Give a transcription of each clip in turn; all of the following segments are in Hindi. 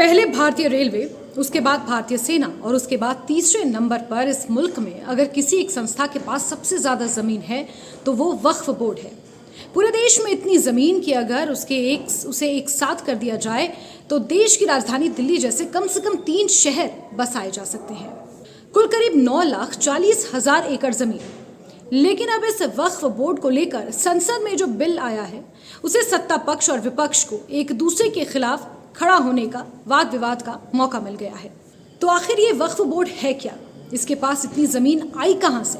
पहले भारतीय रेलवे, उसके बाद भारतीय सेना और उसके बाद तीसरे नंबर पर इस मुल्क में अगर किसी एक संस्था के पास सबसे ज़्यादा ज़मीन है तो वो वक्फ बोर्ड है। पूरे देश में इतनी ज़मीन कि अगर उसे एक साथ कर दिया जाए तो देश की राजधानी दिल्ली जैसे कम से कम 3 शहर बसाए जा सकते हैं। कुल करीब 9,40,000 एकड़ ज़मीन। लेकिन अब इस वक्फ बोर्ड को लेकर संसद में जो बिल आया है उसे सत्ता पक्ष और विपक्ष को एक दूसरे के खिलाफ खड़ा होने का, वाद विवाद का मौका मिल गया है। तो आखिर ये वक्फ बोर्ड है क्या? इसके पास इतनी ज़मीन आई कहाँ से?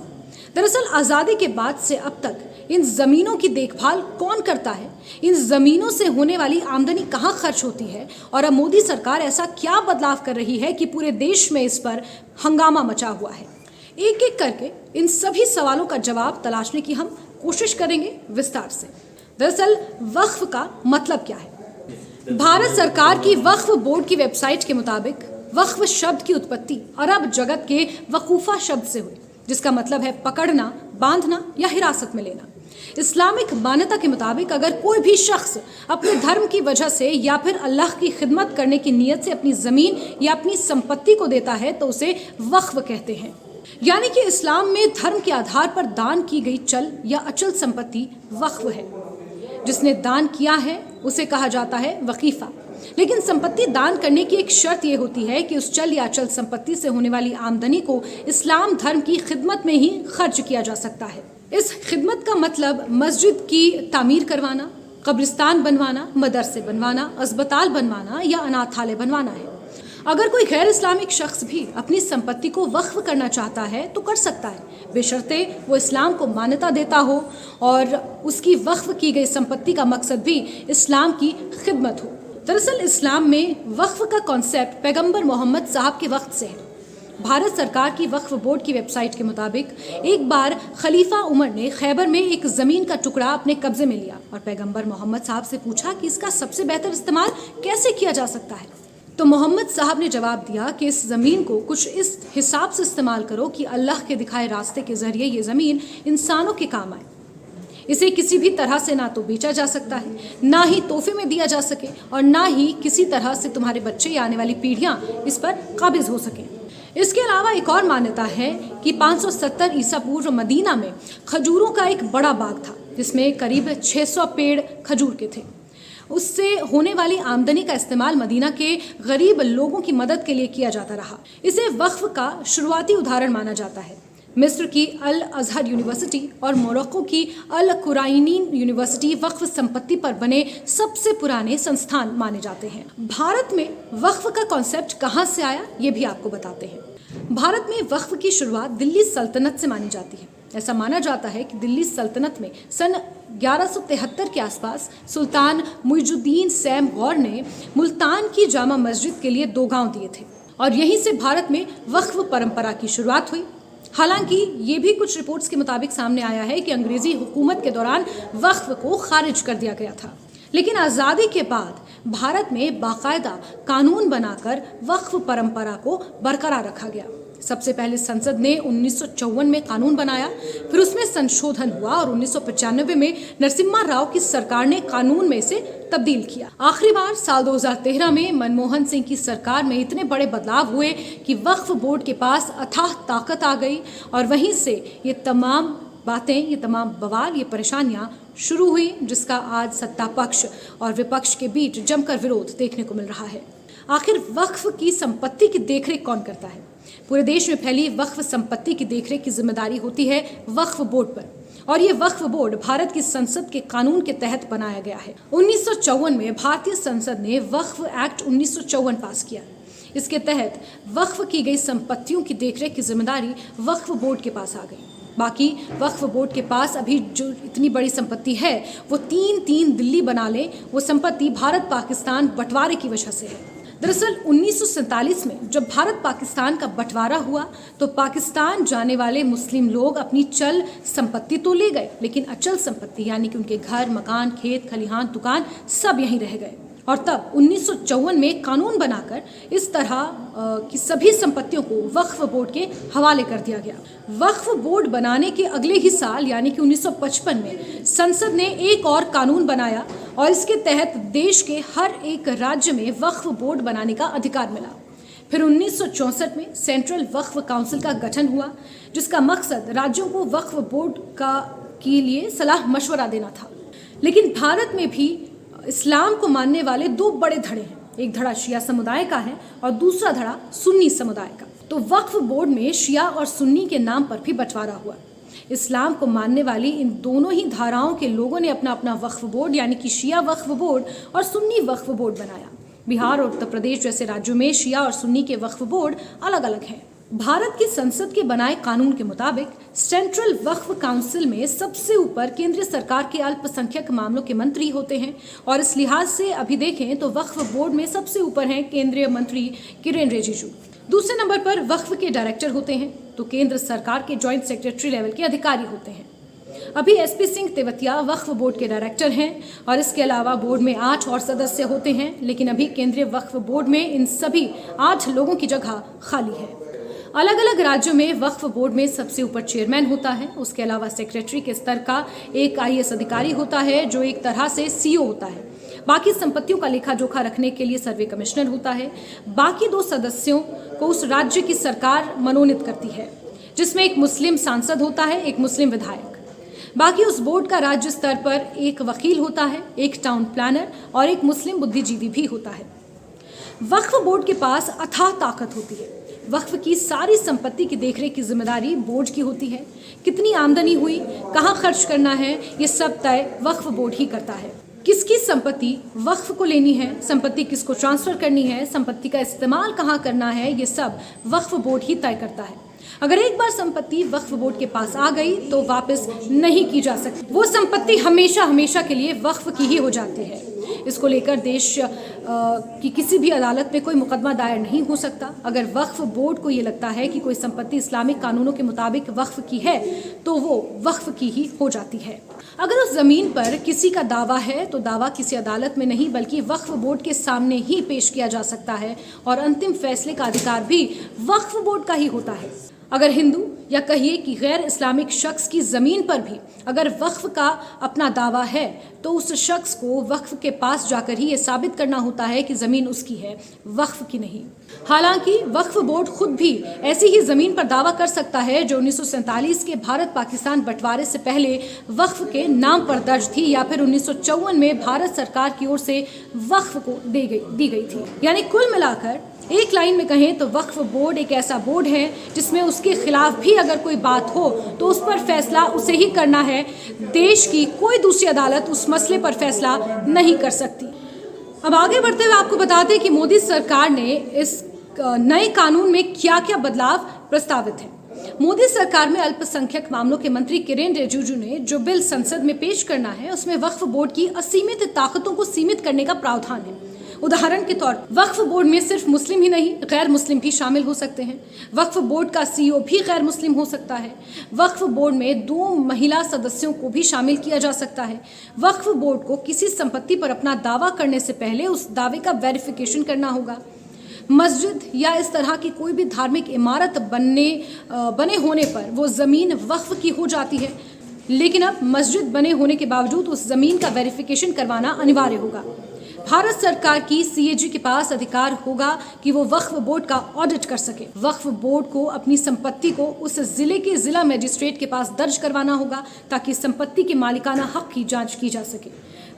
दरअसल आज़ादी के बाद से अब तक इन ज़मीनों की देखभाल कौन करता है? इन ज़मीनों से होने वाली आमदनी कहाँ खर्च होती है? और अब मोदी सरकार ऐसा क्या बदलाव कर रही है कि पूरे देश में इस पर हंगामा मचा हुआ है? एक एक करके इन सभी सवालों का जवाब तलाशने की हम कोशिश करेंगे विस्तार से। दरअसल वक्फ का मतलब क्या है? भारत सरकार की वक्फ बोर्ड की वेबसाइट के मुताबिक वक्फ शब्द की उत्पत्ति अरब जगत के वकूफा शब्द से हुई, जिसका मतलब है पकड़ना, बांधना या हिरासत में लेना। इस्लामिक मान्यता के मुताबिक अगर कोई भी शख्स अपने धर्म की वजह से या फिर अल्लाह की खिदमत करने की नीयत से अपनी ज़मीन या अपनी संपत्ति को देता है तो उसे वक्फ कहते हैं। यानी कि इस्लाम में धर्म के आधार पर दान की गई चल या अचल संपत्ति वक्फ है। जिसने दान किया है उसे कहा जाता है वकीफा। लेकिन संपत्ति दान करने की एक शर्त यह होती है कि उस चल या अचल संपत्ति से होने वाली आमदनी को इस्लाम धर्म की खिदमत में ही खर्च किया जा सकता है। इस खिदमत का मतलब मस्जिद की तामीर करवाना, कब्रिस्तान बनवाना, मदरसे बनवाना, अस्पताल बनवाना या अनाथालय बनवाना है। अगर कोई गैर इस्लामिक शख्स भी अपनी संपत्ति को वक्फ करना चाहता है तो कर सकता है, बेशर्ते वो इस्लाम को मान्यता देता हो और उसकी वक्फ की गई संपत्ति का मकसद भी इस्लाम की खिदमत हो। दरअसल इस्लाम में वक्फ का कॉन्सेप्ट पैगंबर मोहम्मद साहब के वक्त से है। भारत सरकार की वक्फ बोर्ड की वेबसाइट के मुताबिक एक बार खलीफा उमर ने खैबर में एक ज़मीन का टुकड़ा अपने कब्जे में लिया और पैगंबर मोहम्मद साहब से पूछा कि इसका सबसे बेहतर इस्तेमाल कैसे किया जा सकता है। तो मोहम्मद साहब ने जवाब दिया कि इस ज़मीन को कुछ इस हिसाब से इस्तेमाल करो कि अल्लाह के दिखाए रास्ते के ज़रिए ये ज़मीन इंसानों के काम आए। इसे किसी भी तरह से ना तो बेचा जा सकता है, ना ही तोहफे में दिया जा सके और ना ही किसी तरह से तुम्हारे बच्चे या आने वाली पीढ़ियाँ इस पर काबिज हो सकें। इसके अलावा एक और मान्यता है कि 570 ईसा पूर्व मदीना में खजूरों का एक बड़ा बाग था जिसमें करीब 600 पेड़ खजूर के थे। उससे होने वाली आमदनी का इस्तेमाल मदीना के गरीब लोगों की मदद के लिए किया जाता रहा। इसे वक्फ का शुरुआती उदाहरण माना जाता है। मिस्र की अल अजहर यूनिवर्सिटी और मोरक्को की अल कुराइनीन यूनिवर्सिटी वक्फ संपत्ति पर बने सबसे पुराने संस्थान माने जाते हैं। भारत में वक्फ का कॉन्सेप्ट कहाँ से आया ये भी आपको बताते हैं। भारत में वक्फ की शुरुआत दिल्ली सल्तनत से मानी जाती है। ऐसा माना जाता है कि दिल्ली सल्तनत में सन 1173 के आसपास सुल्तान मुइजुद्दीन सैम गौर ने मुल्तान की जामा मस्जिद के लिए 2 गांव दिए थे और यहीं से भारत में वक्फ परंपरा की शुरुआत हुई। हालांकि ये भी कुछ रिपोर्ट्स के मुताबिक सामने आया है कि अंग्रेजी हुकूमत के दौरान वक्फ को खारिज कर दिया गया था। लेकिन आज़ादी के बाद भारत में बाकायदा कानून बनाकर वक्फ परंपरा को बरकरार रखा गया। सबसे पहले संसद ने 1954 में कानून बनाया, फिर उसमें संशोधन हुआ और 1995 में नरसिम्हा राव की सरकार ने कानून में इसे तब्दील किया। आखिरी बार साल 2013 में मनमोहन सिंह की सरकार में इतने बड़े बदलाव हुए कि वक्फ बोर्ड के पास अथाह ताकत आ गई और वहीं से ये तमाम बातें, ये तमाम बवाल, ये परेशानियाँ शुरू हुई, जिसका आज सत्ता पक्ष और विपक्ष के बीच जमकर विरोध देखने को मिल रहा है। आखिर वक्फ की संपत्ति की देखरेख कौन करता है? पूरे देश में फैली वक्फ संपत्ति की देखरेख की जिम्मेदारी होती है वक्फ बोर्ड पर और ये वक्फ बोर्ड भारत की संसद के कानून के तहत बनाया गया है। 1954 में भारतीय संसद ने वक्फ एक्ट 1954 पास किया। इसके तहत वक्फ की गई संपत्तियों की देखरेख की जिम्मेदारी वक्फ बोर्ड के पास आ गई। बाकी वक्फ बोर्ड के पास अभी जो इतनी बड़ी संपत्ति है वो 3 दिल्ली बना ले, वो संपत्ति भारत पाकिस्तान बंटवारे की वजह से है। दरअसल 1947 में जब भारत पाकिस्तान का बंटवारा हुआ तो पाकिस्तान जाने वाले मुस्लिम लोग अपनी चल संपत्ति तो ले गए, लेकिन अचल संपत्ति यानी कि उनके घर, मकान, खेत, खलिहान, दुकान सब यहीं रह गए। और तब 1954 में कानून बनाकर इस तरह की सभी संपत्तियों को वक्फ बोर्ड के हवाले कर दिया गया। वक्फ बोर्ड बनाने के अगले ही साल यानी कि 1955 में संसद ने एक और कानून बनाया और इसके तहत देश के हर एक राज्य में वक्फ बोर्ड बनाने का अधिकार मिला। फिर 1964 में सेंट्रल वक्फ काउंसिल का गठन हुआ, जिसका मकसद राज्यों को वक्फ बोर्ड के लिए सलाह मशवरा देना था। लेकिन भारत में भी इस्लाम को मानने वाले दो बड़े धड़े हैं, एक धड़ा शिया समुदाय का है और दूसरा धड़ा सुन्नी समुदाय का। तो वक्फ बोर्ड में शिया और सुन्नी के नाम पर भी बंटवारा हुआ। इस्लाम को मानने वाली इन दोनों ही धाराओं के लोगों ने अपना अपना वक्फ बोर्ड यानी कि शिया वक्फ बोर्ड और सुन्नी वक्फ बोर्ड बनाया। बिहार और उत्तर प्रदेश जैसे राज्यों में शिया और सुन्नी के वक्फ बोर्ड अलग अलग हैं। भारत की संसद के बनाए कानून के मुताबिक सेंट्रल वक्फ काउंसिल में सबसे ऊपर केंद्रीय सरकार के अल्पसंख्यक मामलों के मंत्री होते हैं और इस लिहाज से अभी देखें तो वक्फ बोर्ड में सबसे ऊपर हैं केंद्रीय मंत्री किरेन रिजिजू। दूसरे नंबर पर वक्फ के डायरेक्टर होते हैं, तो केंद्र सरकार के जॉइंट सेक्रेटरी लेवल के अधिकारी होते हैं। अभी एसपी सिंह तेवतिया वक्फ बोर्ड के डायरेक्टर हैं और इसके अलावा बोर्ड में 8 और सदस्य होते हैं, लेकिन अभी केंद्रीय वक्फ बोर्ड में इन सभी 8 लोगों की जगह खाली है। अलग अलग राज्यों में वक्फ बोर्ड में सबसे ऊपर चेयरमैन होता है, उसके अलावा सेक्रेटरी के स्तर का एक आईएएस अधिकारी होता है जो एक तरह से सीओ होता है। बाकी संपत्तियों का लेखा जोखा रखने के लिए सर्वे कमिश्नर होता है। बाकी 2 सदस्यों को उस राज्य की सरकार मनोनीत करती है, जिसमें एक मुस्लिम सांसद होता है, एक मुस्लिम विधायक। बाकी उस बोर्ड का राज्य स्तर पर एक वकील होता है, एक टाउन प्लानर और एक मुस्लिम बुद्धिजीवी भी होता है। वक्फ बोर्ड के पास अथाह ताकत होती है। वक्फ की सारी संपत्ति की देखरेख की जिम्मेदारी बोर्ड की होती है। कितनी आमदनी हुई, कहाँ खर्च करना है, ये सब तय वक्फ बोर्ड ही करता है। किसकी संपत्ति वक्फ को लेनी है, संपत्ति किसको ट्रांसफर करनी है, संपत्ति का इस्तेमाल कहाँ करना है, ये सब वक्फ बोर्ड ही तय करता है। अगर एक बार संपत्ति वक्फ बोर्ड के पास आ गई तो वापस नहीं की जा सकती। वो संपत्ति हमेशा हमेशा के लिए वक्फ की ही हो जाती है। इसको लेकर देश की किसी भी अदालत में कोई मुकदमा दायर नहीं हो सकता। अगर वक्फ बोर्ड को ये लगता है कि कोई संपत्ति इस्लामिक कानूनों के मुताबिक वक्फ की है तो वो वक्फ की ही हो जाती है। अगर उस जमीन पर किसी का दावा है तो दावा किसी अदालत में नहीं बल्कि वक्फ बोर्ड के सामने ही पेश किया जा सकता है और अंतिम फैसले का अधिकार भी वक्फ बोर्ड का ही होता है। अगर हिंदू या कहिए कि गैर इस्लामिक शख्स की ज़मीन पर भी अगर वक्फ का अपना दावा है तो उस शख्स को वक्फ के पास जाकर ही ये साबित करना होता है कि ज़मीन उसकी है, वक्फ की नहीं। हालांकि वक्फ बोर्ड खुद भी ऐसी ही ज़मीन पर दावा कर सकता है जो 1947 के भारत पाकिस्तान बंटवारे से पहले वक्फ के नाम पर दर्ज थी या फिर 1954 में भारत सरकार की ओर से वक्फ को दी गई थी। यानी कुल मिलाकर एक लाइन में कहें तो वक्फ बोर्ड एक ऐसा बोर्ड है जिसमें उसके खिलाफ भी अगर कोई बात हो तो उस पर फैसला उसे ही करना है। देश की कोई दूसरी अदालत उस मसले पर फैसला नहीं कर सकती। अब आगे बढ़ते हुए आपको बताते हैं कि मोदी सरकार ने इस नए कानून में क्या क्या बदलाव प्रस्तावित है। मोदी सरकार में अल्पसंख्यक मामलों के मंत्री किरेन रिजिजू ने जो बिल संसद में पेश करना है उसमें वक्फ बोर्ड की असीमित ताकतों को सीमित करने का प्रावधान है। उदाहरण के तौर पर वक्फ बोर्ड में सिर्फ मुस्लिम ही नहीं गैर मुस्लिम भी शामिल हो सकते हैं। वक्फ बोर्ड का सीईओ भी गैर मुस्लिम हो सकता है। वक्फ बोर्ड में 2 महिला सदस्यों को भी शामिल किया जा सकता है। वक्फ बोर्ड को किसी संपत्ति पर अपना दावा करने से पहले उस दावे का वेरिफिकेशन करना होगा। मस्जिद या इस तरह की कोई भी धार्मिक इमारत बने होने पर वो ज़मीन वक्फ की हो जाती है, लेकिन अब मस्जिद बने होने के बावजूद उस ज़मीन का वेरिफिकेशन करवाना अनिवार्य होगा। भारत सरकार की सीएजी के पास अधिकार होगा कि वो वक्फ बोर्ड का ऑडिट कर सके। वक्फ बोर्ड को अपनी संपत्ति को उस जिले के जिला मजिस्ट्रेट के पास दर्ज करवाना होगा ताकि संपत्ति के मालिकाना हक की जांच की जा सके।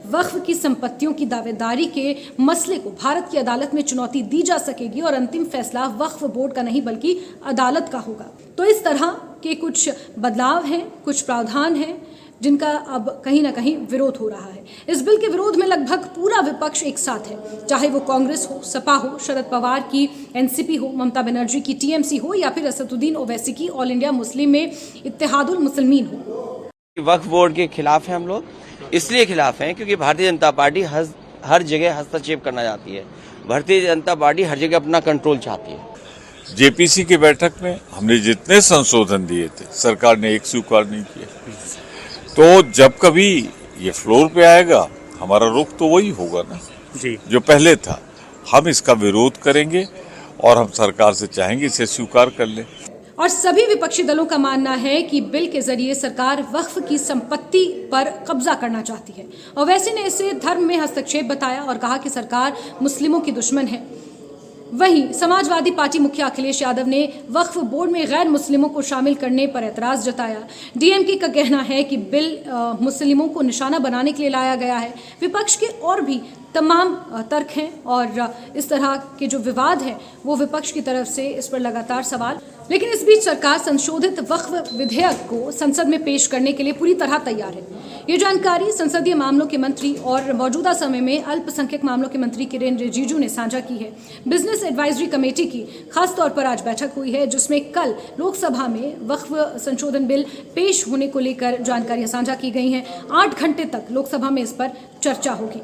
वक्फ की संपत्तियों की दावेदारी के मसले को भारत की अदालत में चुनौती दी जा सकेगी और अंतिम फैसला वक्फ बोर्ड का नहीं बल्कि अदालत का होगा। तो इस तरह के कुछ बदलाव हैं, कुछ प्रावधान हैं जिनका अब कहीं ना कहीं विरोध हो रहा है। इस बिल के विरोध में लगभग पूरा विपक्ष एक साथ है, चाहे वो कांग्रेस हो, सपा हो, शरद पवार की एनसीपी हो, ममता बनर्जी की टीएमसी हो या फिर असदुद्दीन ओवैसी की ऑल इंडिया मुस्लिम में इत्तेहादुल मुस्लिमीन हो। वक्फ बोर्ड के खिलाफ हैं हम लोग, इसलिए खिलाफ हैं क्योंकि भारतीय जनता पार्टी हर जगह हस्तक्षेप करना चाहती है। भारतीय जनता पार्टी हर जगह अपना कंट्रोल चाहती है। जेपीसी की बैठक में हमने जितने संशोधन दिए थे सरकार ने एक स्वीकार नहीं किया। तो जब कभी ये फ्लोर पे आएगा हमारा रुख तो वही होगा ना। जी। जो पहले था। हम इसका विरोध करेंगे और हम सरकार से चाहेंगे इसे स्वीकार कर ले। और सभी विपक्षी दलों का मानना है कि बिल के जरिए सरकार वक्फ की संपत्ति पर कब्जा करना चाहती है। ओवैसी ने इसे धर्म में हस्तक्षेप बताया और कहा कि सरकार मुस्लिमों की दुश्मन है। वहीं समाजवादी पार्टी मुखिया अखिलेश यादव ने वक्फ बोर्ड में गैर मुस्लिमों को शामिल करने पर एतराज जताया। डीएमके का कहना है कि बिल मुस्लिमों को निशाना बनाने के लिए लाया गया है। विपक्ष के और भी तमाम तर्क हैं और इस तरह के जो विवाद है वो विपक्ष की तरफ से इस पर लगातार सवाल। लेकिन इस बीच सरकार संशोधित वक्फ विधेयक को संसद में पेश करने के लिए पूरी तरह तैयार है। ये जानकारी संसदीय मामलों के मंत्री और मौजूदा समय में अल्पसंख्यक मामलों के मंत्री किरेन रिजिजू ने साझा की है। बिजनेस एडवाइजरी कमेटी की खास तौर पर आज बैठक हुई है, जिसमें कल लोकसभा में वक्फ संशोधन बिल पेश होने को लेकर जानकारियां साझा की गई हैं। 8 घंटे तक लोकसभा में इस पर चर्चा होगी।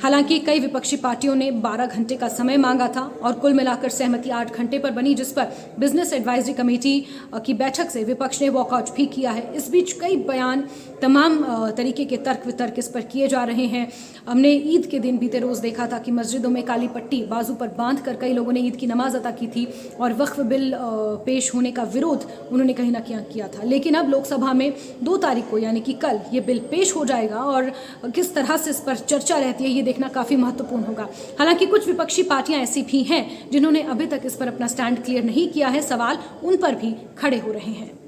हालांकि कई विपक्षी पार्टियों ने 12 घंटे का समय मांगा था और कुल मिलाकर सहमति 8 घंटे पर बनी, जिस पर बिजनेस एडवाइजरी कमेटी की बैठक से विपक्ष ने वॉकआउट भी किया है। इस बीच कई बयान, तमाम तरीके के तर्क वितर्क इस पर किए जा रहे हैं। हमने ईद के दिन बीते रोज देखा था कि मस्जिदों में काली पट्टी बाजू पर बांध कर कई लोगों ने ईद की नमाज अदा की थी और वक्फ बिल पेश होने का विरोध उन्होंने कहीं ना कहीं किया था। लेकिन अब लोकसभा में 2 तारीख को यानी कि कल ये बिल पेश हो जाएगा और किस तरह से इस पर चर्चा रहती है ये देखना काफी महत्वपूर्ण होगा। हालांकि कुछ विपक्षी पार्टियां ऐसी भी हैं जिन्होंने अभी तक इस पर अपना स्टैंड क्लियर नहीं किया है। सवाल उन पर भी खड़े हो रहे हैं।